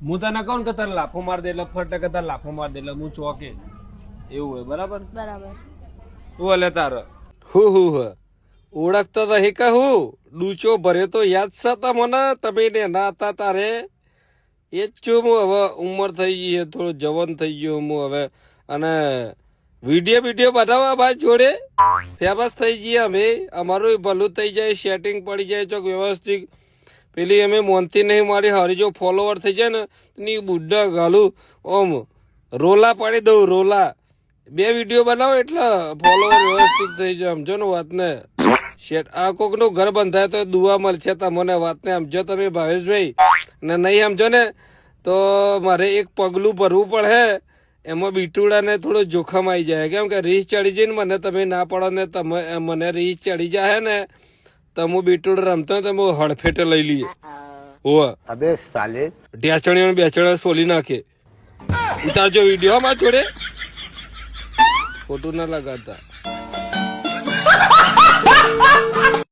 હું તને કહું કે તારે લાફો માર દે એટલે ફટ કે તારે લાફો માર દે એટલે હું ચોકે એવું હોય બરાબર બરાબર. હું હલે તારે હું ઓળખતો રહી કહું ડૂચો ભર્યો તો યાદ છે તમને તમે ને ના હતા તારે એ જ છું હું હવે ઉંમર થઈ ગઈ છે થોડો જવાન થઈ ગયો હું હવે અને વિડીયો બનાવવા ભાઈ જોડે ફેમસ થઈ જઈએ અમે અમારું ભલું થઈ જાય સેટિંગ પડી જાય ચોક વ્યવસ્થિત પેલી અમે મોનથી નહીં મારી હારી જો ફોલોવર થઈ જાય ને ની બુઢ્ઢા ઘાલું ઓમ રોલા પાડી દઉં રોલા 2 વિડીયો બનાવો એટલે ફોલોવર વ્યવસ્થિત થઈ જાય સમજો ને વાત ને શેટ આ કોકનું ઘર બંધાય તો દુઆ મળશે તમને વાતને સમજો તમે ભાવેશભાઈ ને નહીં સમજો ને તો મારે એક પગલું ભરવું પડે એમાં બીટુડાને થોડો જોખમ આવી જાય કેમ કે રીસ ચડી જાય ને મને તમે ના પડો ને તમે મને રીસ ચડી જાય ને તો હું બીટુડ રમતો તો હું હડફેટે લઈ લઈએ હોવા અબે સાલે ઢેચણીઓ બેચણીઓ સોલી નાખે ઉતારજો વિડીયો માં જોડે ખોટું ના લગાડતા